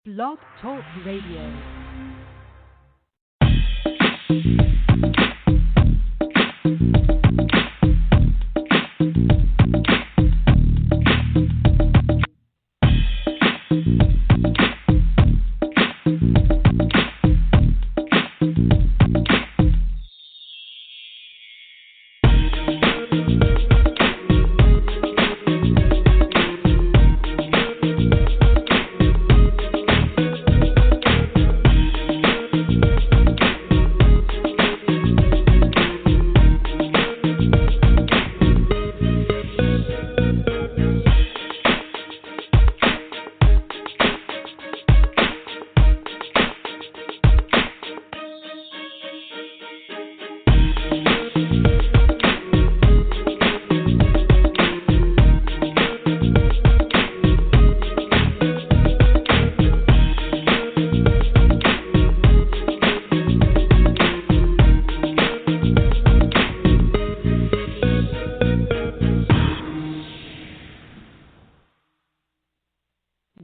Blog Talk Radio.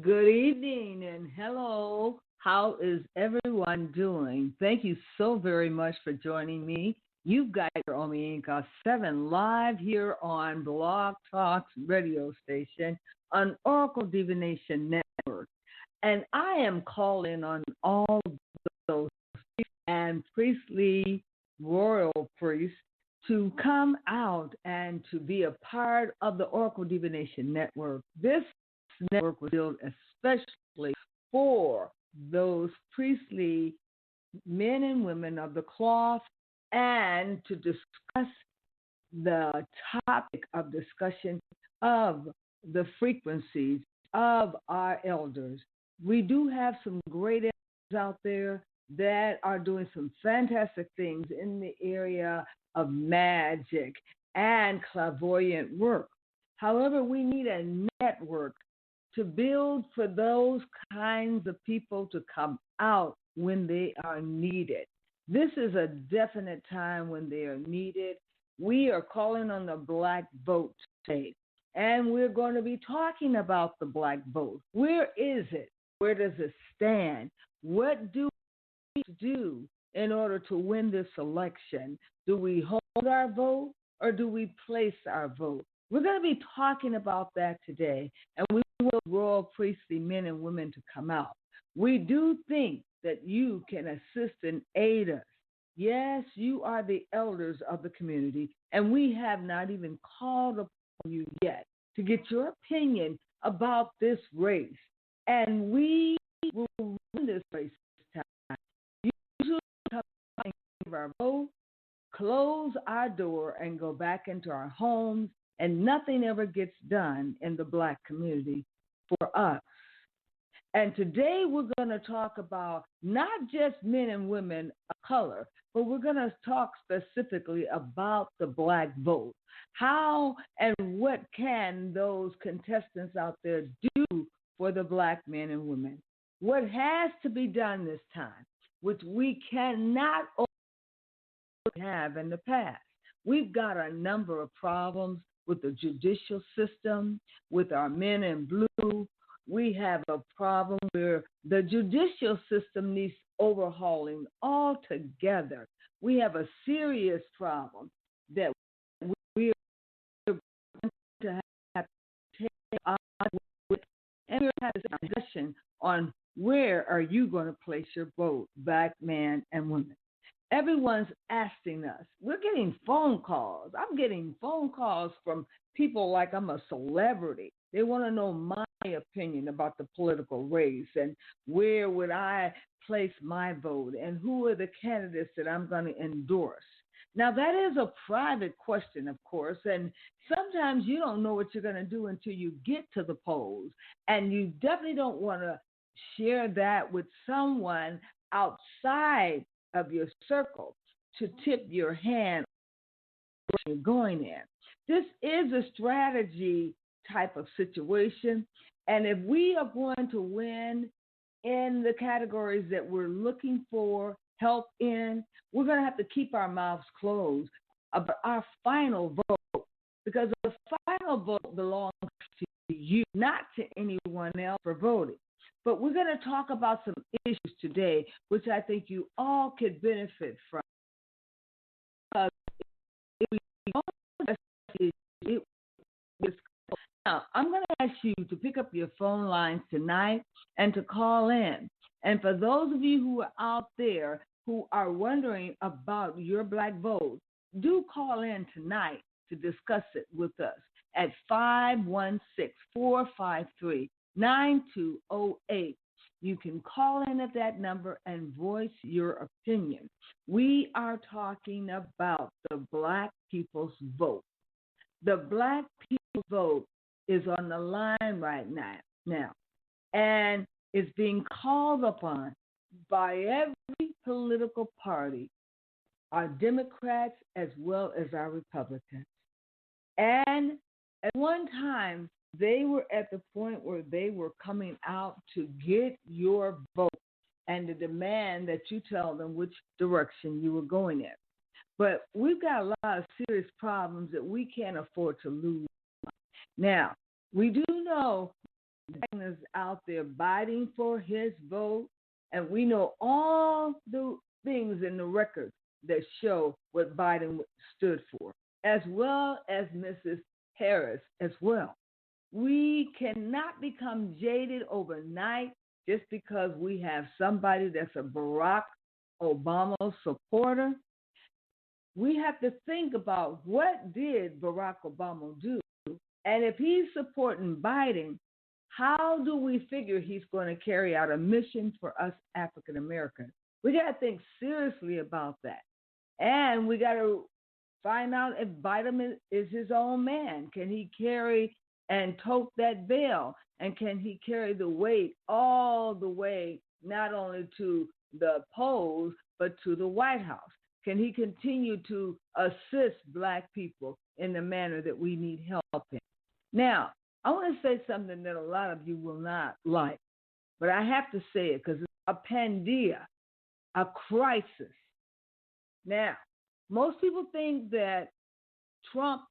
Good evening and hello. How is everyone doing? Thank you so very much for joining me. You've got your Omega 7 live here on Blog Talks radio station on Oracle Divination Network. And I am calling on all those priests and priestly royal priests to come out and to be a part of the Oracle Divination Network. This network was built especially for those priestly men and women of the cloth and to discuss the topic of discussion of the frequencies of our elders. We do have some great elders out there that are doing some fantastic things in the area of magic and clairvoyant work. However, we need a network to build for those kinds of people to come out when they are needed. This is a definite time when they are needed. We are calling on the black vote today, and we're going to be talking about the black vote. Where is it? Where does it stand? What do we do in order to win this election? Do we hold our vote or do we place our vote? We're going to be talking about that today, and we want royal priestly men and women to come out. We do think that you can assist and aid us. Yes, you are the elders of the community, and we have not even called upon you yet to get your opinion about this race. And we will run this race this time. You should come and give our vote, close our door, and go back into our homes, and nothing ever gets done in the black community for us. And today we're going to talk about not just men and women of color, but we're going to talk specifically about the black vote. How and what can those contestants out there do for the black men and women? What has to be done this time, which we cannot have in the past? We've got a number of problems with the judicial system, with our men in blue. We have a problem where the judicial system needs overhauling altogether. We have a serious problem that we are going to have to take on with, and we're having a discussion on where are you going to place your vote, black man and women. Everyone's asking us. We're getting phone calls. I'm getting phone calls from people like I'm a celebrity. They want to know my opinion about the political race and where would I place my vote and who are the candidates that I'm going to endorse. Now, that is a private question, of course, and sometimes you don't know what you're going to do until you get to the polls, and you definitely don't want to share that with someone outside of your circle to tip your hand where you're going in. This is a strategy type of situation, and if we are going to win in the categories that we're looking for help in, we're going to have to keep our mouths closed about our final vote, because the final vote belongs to you, not to anyone else for voting. But we're going to talk about some issues today, which I think you all could benefit from. If we don't address these issues, now, I'm going to ask you to pick up your phone lines tonight and to call in. And for those of you who are out there who are wondering about your black vote, do call in tonight to discuss it with us at 516-453-9208. You can call in at that number and voice your opinion. We are talking about the black people's vote. The black people's vote is on the line right now, and it's being called upon by every political party, our Democrats as well as our Republicans. And at one time, they were at the point where they were coming out to get your vote and to demand that you tell them which direction you were going in. But we've got a lot of serious problems that we can't afford to lose. Now, we do know Biden is out there biting for his vote, and we know all the things in the records that show what Biden stood for, as well as Mrs. Harris as well. We cannot become jaded overnight just because we have somebody that's a Barack Obama supporter. We have to think about what did Barack Obama do? And if he's supporting Biden, how do we figure he's going to carry out a mission for us African Americans? We got to think seriously about that. And we got to find out if Biden is his own man. Can he carry and tote that veil? And can he carry the weight all the way, not only to the polls, but to the White House? Can he continue to assist black people in the manner that we need help in? Now, I want to say something that a lot of you will not like, but I have to say it because it's a pandemic, a crisis. Now, most people think that Trump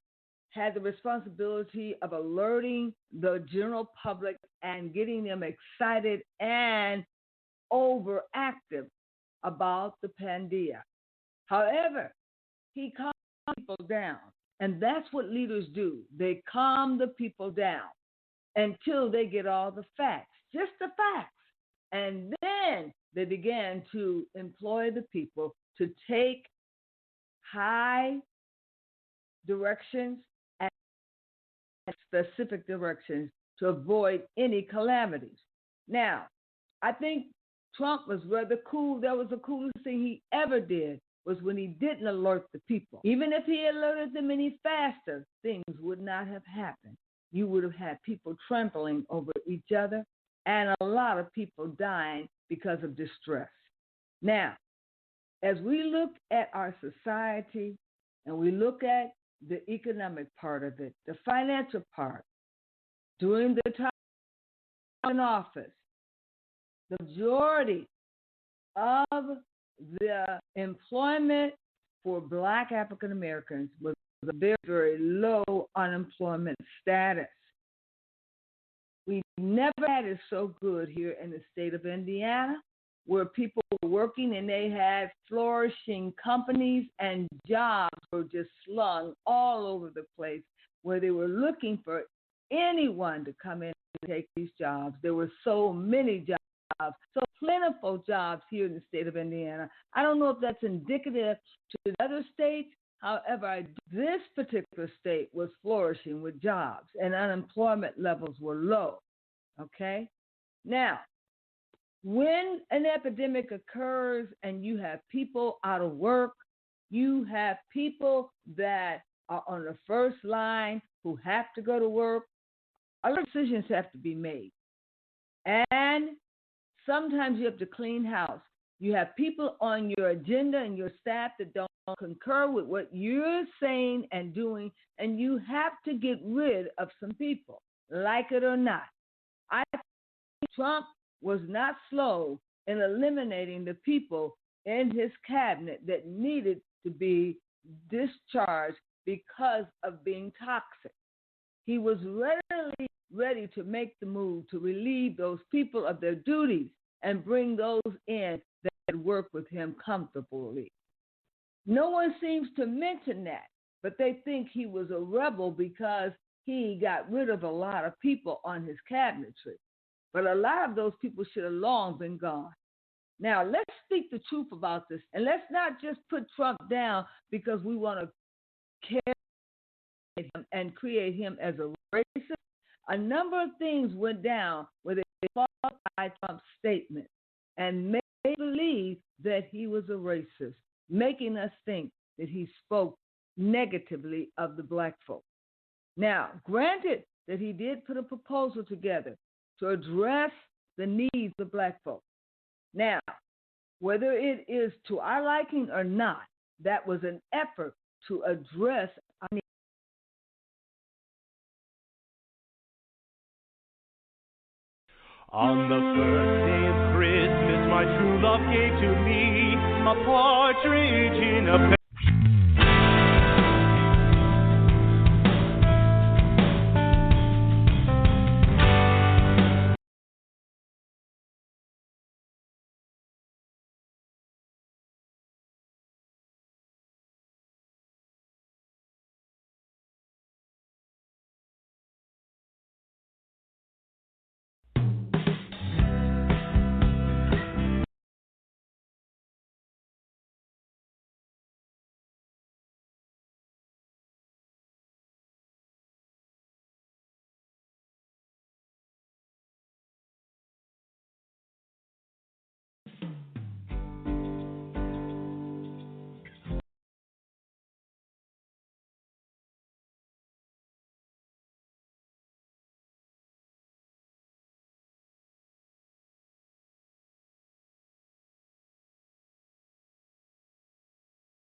had the responsibility of alerting the general public and getting them excited and overactive about the pandemic. However, he calmed people down, and that's what leaders do. They calm the people down until they get all the facts, just the facts. And then they began to employ the people to take high directions and specific directions to avoid any calamities. Now, I think Trump was rather cool. That was the coolest thing he ever did, was when he didn't alert the people. Even if he alerted them any faster, things would not have happened. You would have had people trampling over each other and a lot of people dying because of distress. Now, as we look at our society and we look at the economic part of it, the financial part, during the time in office, the majority of the employment for black African Americans was a very, very low unemployment status. We never had it so good here in the state of Indiana, where people were working and they had flourishing companies and jobs were just slung all over the place, where they were looking for anyone to come in and take these jobs. There were so many jobs, so plentiful jobs here in the state of Indiana. I don't know if that's indicative to the other states. However, this particular state was flourishing with jobs and unemployment levels were low. Okay? Now, when an epidemic occurs and you have people out of work, you have people that are on the first line who have to go to work, other decisions have to be made. And sometimes you have to clean house. You have people on your agenda and your staff that don't concur with what you're saying and doing, and you have to get rid of some people, like it or not. I think Trump was not slow in eliminating the people in his cabinet that needed to be discharged because of being toxic. He was readily ready to make the move to relieve those people of their duties and bring those in that could work with him comfortably. No one seems to mention that, but they think he was a rebel because he got rid of a lot of people on his cabinetry. But a lot of those people should have long been gone. Now, let's speak the truth about this, and let's not just put Trump down because we want to carry him and create him as a racist. A number of things went down where they falsified Trump's statement and made believe that he was a racist, making us think that he spoke negatively of the black folk. Now, granted that he did put a proposal together to address the needs of black folk. Now, whether it is to our liking or not, that was an effort to address our needs. On the first day of Christmas, my true love gave to me a partridge in a pear.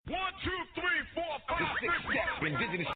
One, two, three, four, five, six, seven. Indigenous